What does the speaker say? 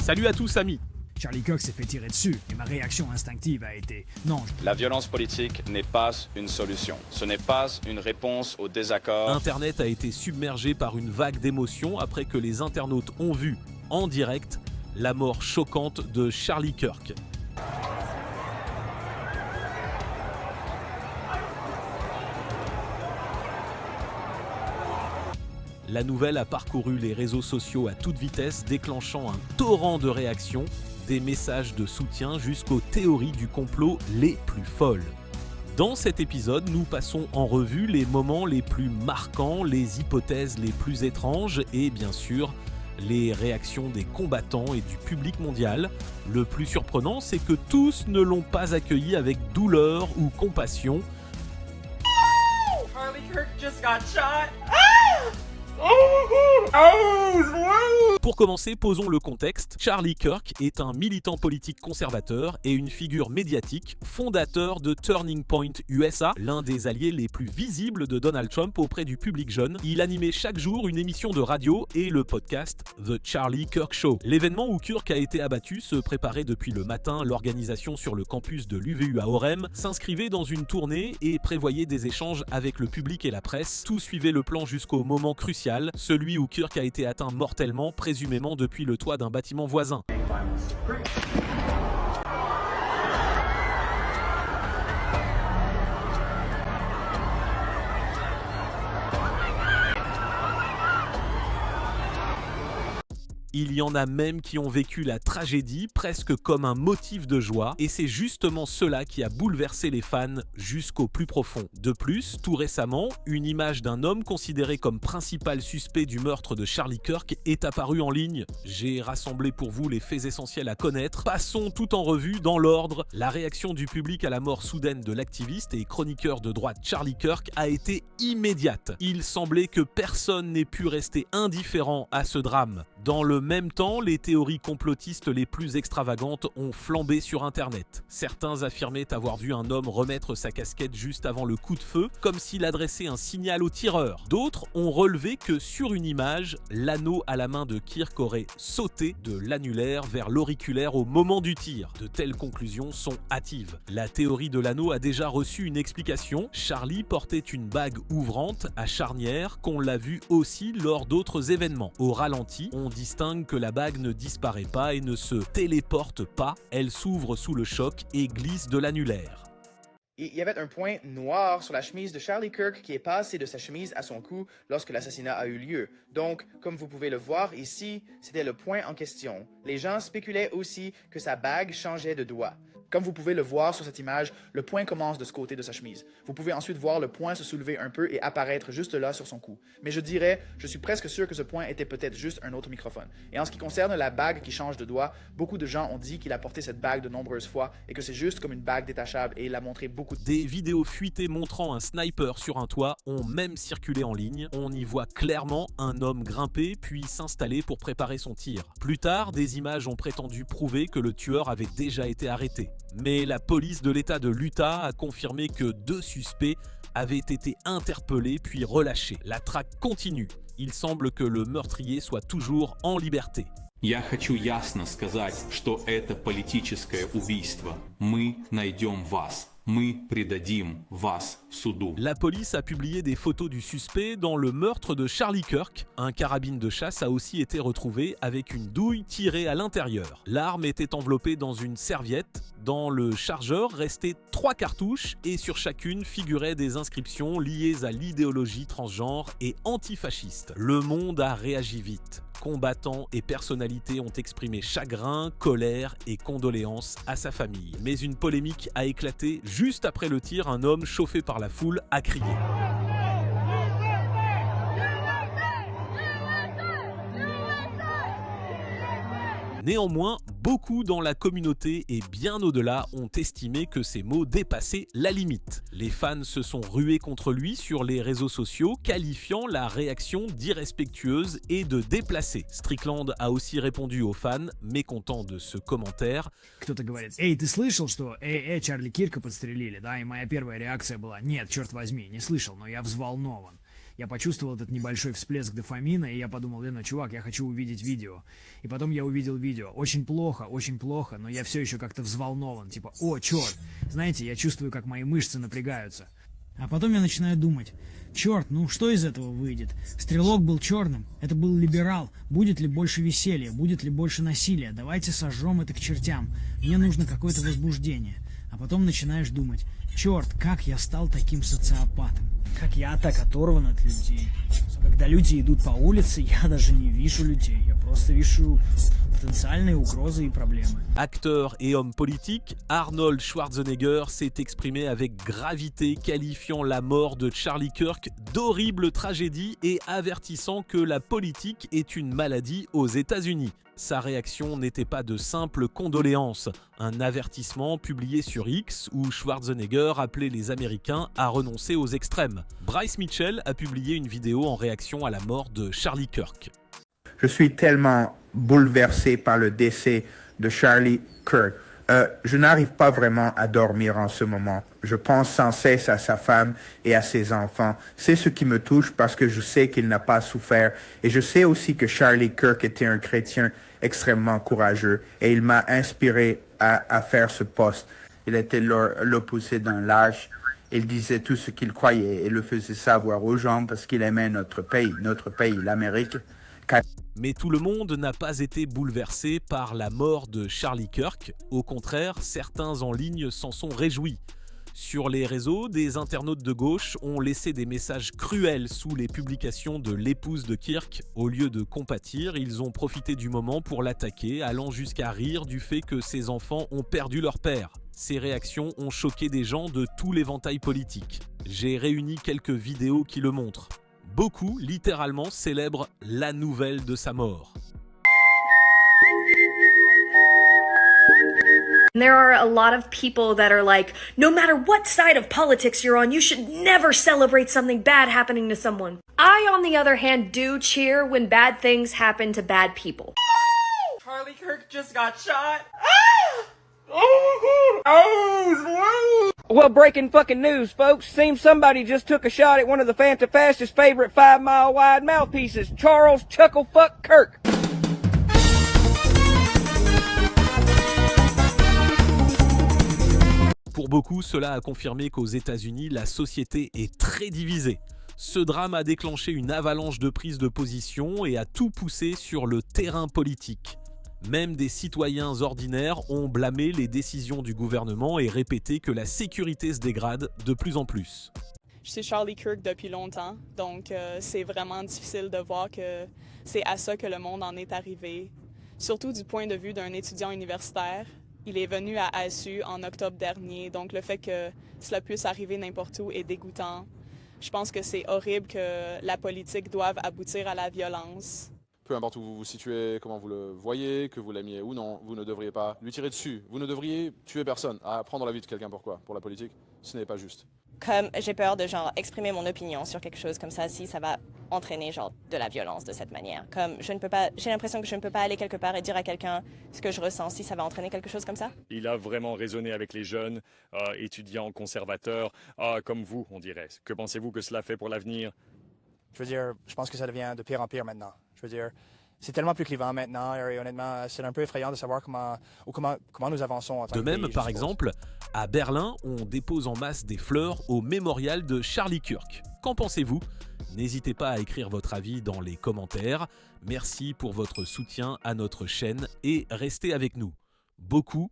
Salut à tous amis. Charlie Kirk s'est fait tirer dessus et ma réaction instinctive a été non. La violence politique n'est pas une solution. Ce n'est pas une réponse au désaccord. Internet a été submergé par une vague d'émotions après que les internautes ont vu en direct la mort choquante de Charlie Kirk. La nouvelle a parcouru les réseaux sociaux à toute vitesse, déclenchant un torrent de réactions, des messages de soutien jusqu'aux théories du complot les plus folles. Dans cet épisode, nous passons en revue les moments les plus marquants, les hypothèses les plus étranges et bien sûr, les réactions des combattants et du public mondial. Le plus surprenant, c'est que tous ne l'ont pas accueilli avec douleur ou compassion. Charlie Kirk just got shot. Pour commencer, posons le contexte. Charlie Kirk est un militant politique conservateur et une figure médiatique, fondateur de Turning Point USA, l'un des alliés les plus visibles de Donald Trump auprès du public jeune. Il animait chaque jour une émission de radio et le podcast The Charlie Kirk Show. L'événement où Kirk a été abattu se préparait depuis le matin. L'organisation sur le campus de l'UVU à Orem s'inscrivait dans une tournée et prévoyait des échanges avec le public et la presse. Tout suivait le plan jusqu'au moment crucial, celui où Kirk a été atteint mortellement, présumément depuis le toit d'un bâtiment voisin. Il y en a même qui ont vécu la tragédie presque comme un motif de joie et c'est justement cela qui a bouleversé les fans jusqu'au plus profond. De plus, tout récemment, une image d'un homme considéré comme principal suspect du meurtre de Charlie Kirk est apparue en ligne. J'ai rassemblé pour vous les faits essentiels à connaître. Passons tout en revue dans l'ordre. La réaction du public à la mort soudaine de l'activiste et chroniqueur de droite Charlie Kirk a été immédiate. Il semblait que personne n'ait pu rester indifférent à ce drame. Dans le même temps, les théories complotistes les plus extravagantes ont flambé sur Internet. Certains affirmaient avoir vu un homme remettre sa casquette juste avant le coup de feu, comme s'il adressait un signal au tireur. D'autres ont relevé que sur une image, l'anneau à la main de Kirk aurait sauté de l'annulaire vers l'auriculaire au moment du tir. De telles conclusions sont hâtives. La théorie de l'anneau a déjà reçu une explication. Charlie portait une bague ouvrante à charnière qu'on l'a vu aussi lors d'autres événements. Au ralenti, on distingue que la bague ne disparaît pas et ne se téléporte pas, elle s'ouvre sous le choc et glisse de l'annulaire. Il y avait un point noir sur la chemise de Charlie Kirk qui est passé de sa chemise à son cou lorsque l'assassinat a eu lieu. Donc, comme vous pouvez le voir ici, c'était le point en question. Les gens spéculaient aussi que sa bague changeait de doigt. Comme vous pouvez le voir sur cette image, le point commence de ce côté de sa chemise. Vous pouvez ensuite voir le point se soulever un peu et apparaître juste là sur son cou. Mais je suis presque sûr que ce point était peut-être juste un autre microphone. Et en ce qui concerne la bague qui change de doigt, beaucoup de gens ont dit qu'il a porté cette bague de nombreuses fois et que c'est juste comme une bague détachable et il l'a montré beaucoup. Des vidéos fuitées montrant un sniper sur un toit ont même circulé en ligne. On y voit clairement un homme grimper puis s'installer pour préparer son tir. Plus tard, des images ont prétendu prouver que le tueur avait déjà été arrêté. Mais la police de l'État de l'Utah a confirmé que 2 suspects avaient été interpellés puis relâchés. La traque continue. Il semble que le meurtrier soit toujours en liberté. Я хочу ясно сказать, что это политическое убийство. Мы найдем вас. Мы предадим вас суду. La police a publié des photos du suspect dans le meurtre de Charlie Kirk. Un carabine de chasse a aussi été retrouvé avec une douille tirée à l'intérieur. L'arme était enveloppée dans une serviette. Dans le chargeur restaient 3 cartouches et sur chacune figuraient des inscriptions liées à l'idéologie transgenre et antifasciste. Le monde a réagi vite. Combattants et personnalités ont exprimé chagrin, colère et condoléances à sa famille. Mais une polémique a éclaté juste après le tir. Un homme chauffé par la foule a crié. Néanmoins, beaucoup dans la communauté et bien au-delà ont estimé que ces mots dépassaient la limite. Les fans se sont rués contre lui sur les réseaux sociaux, qualifiant la réaction d'irrespectueuse et de déplacée. Strickland a aussi répondu aux fans, mécontents de ce commentaire. Кто-то говорит: «Эй, ты слышал, что Чарли Кирка подстрелили?» Да, и моя первая реакция была: «Нет, черт возьми, не слышал, но я взволнован». Я почувствовал этот небольшой всплеск дофамина, и я подумал, чувак, я хочу увидеть видео. И потом я увидел видео. Очень плохо, но я все еще как-то взволнован. Типа, о, черт, знаете, я чувствую, как мои мышцы напрягаются. А потом я начинаю думать, черт, ну что из этого выйдет? Стрелок был черным, это был либерал. Будет ли больше веселья, будет ли больше насилия? Давайте сожжем это к чертям. Мне нужно какое-то возбуждение. А потом начинаешь думать, черт, как я стал таким социопатом. Как я так оторван от людей. Когда люди идут по улице, я даже не вижу людей. Я просто вижу потенциальные угрозы и проблемы. Acteur et homme politique, Arnold Schwarzenegger s'est exprimé avec gravité, qualifiant la mort de Charlie Kirk d'horrible tragédie et avertissant que la politique est une maladie aux États-Unis. Sa réaction n'était pas de simple condoléance, un avertissement publié sur X où Schwarzenegger appelait les Américains à renoncer aux extrêmes. Bryce Mitchell a publié une vidéo en réaction à la mort de Charlie Kirk. Je suis tellement bouleversé par le décès de Charlie Kirk. Je n'arrive pas vraiment à dormir en ce moment. Je pense sans cesse à sa femme et à ses enfants. C'est ce qui me touche parce que je sais qu'il n'a pas souffert. Et je sais aussi que Charlie Kirk était un chrétien extrêmement courageux. Et il m'a inspiré à faire ce poste. Il était l'opposé d'un lâche. Il disait tout ce qu'il croyait et le faisait savoir aux gens parce qu'il aimait notre pays, l'Amérique. Mais tout le monde n'a pas été bouleversé par la mort de Charlie Kirk. Au contraire, certains en ligne s'en sont réjouis. Sur les réseaux, des internautes de gauche ont laissé des messages cruels sous les publications de l'épouse de Kirk. Au lieu de compatir, ils ont profité du moment pour l'attaquer, allant jusqu'à rire du fait que ses enfants ont perdu leur père. Ces réactions ont choqué des gens de tout l'éventail politique. J'ai réuni quelques vidéos qui le montrent. Beaucoup, littéralement, célèbrent la nouvelle de sa mort. There are a lot of people that are like, no matter what side of politics you're on, you should never celebrate something bad happening to someone. I, on the other hand, do cheer when bad things happen to bad people. Charlie Kirk just got shot. Well, breaking fucking news, folks. Seems somebody just took a shot at one of the Fantafast's favorite 5-mile-wide mouthpieces, Charles Chucklefuck Kirk. Pour beaucoup, cela a confirmé qu'aux États-Unis, la société est très divisée. Ce drame a déclenché une avalanche de prises de position et a tout poussé sur le terrain politique. Même des citoyens ordinaires ont blâmé les décisions du gouvernement et répété que la sécurité se dégrade de plus en plus. Je suis Charlie Kirk depuis longtemps, donc c'est vraiment difficile de voir que c'est à ça que le monde en est arrivé. Surtout du point de vue d'un étudiant universitaire. Il est venu à ASU en octobre dernier, donc le fait que cela puisse arriver n'importe où est dégoûtant. Je pense que c'est horrible que la politique doive aboutir à la violence. Peu importe où vous vous situez, comment vous le voyez, que vous l'aimiez ou non, vous ne devriez pas lui tirer dessus. Vous ne devriez tuer personne. À prendre la vie de quelqu'un, pourquoi? Pour la politique, ce n'est pas juste. Comme j'ai peur de exprimer mon opinion sur quelque chose comme ça, si ça va entraîner de la violence de cette manière. Comme j'ai l'impression que je ne peux pas aller quelque part et dire à quelqu'un ce que je ressens si ça va entraîner quelque chose comme ça. Il a vraiment raisonné avec les jeunes, étudiants, conservateurs, comme vous, on dirait. Que pensez-vous que cela fait pour l'avenir? Je veux dire, je pense que ça devient de pire en pire maintenant. Je veux dire, c'est tellement plus clivant maintenant et honnêtement, c'est un peu effrayant de savoir comment nous avançons en tant que pays. De même, par exemple, à Berlin, on dépose en masse des fleurs au mémorial de Charlie Kirk. Qu'en pensez-vous? N'hésitez pas à écrire votre avis dans les commentaires. Merci pour votre soutien à notre chaîne et restez avec nous. Beaucoup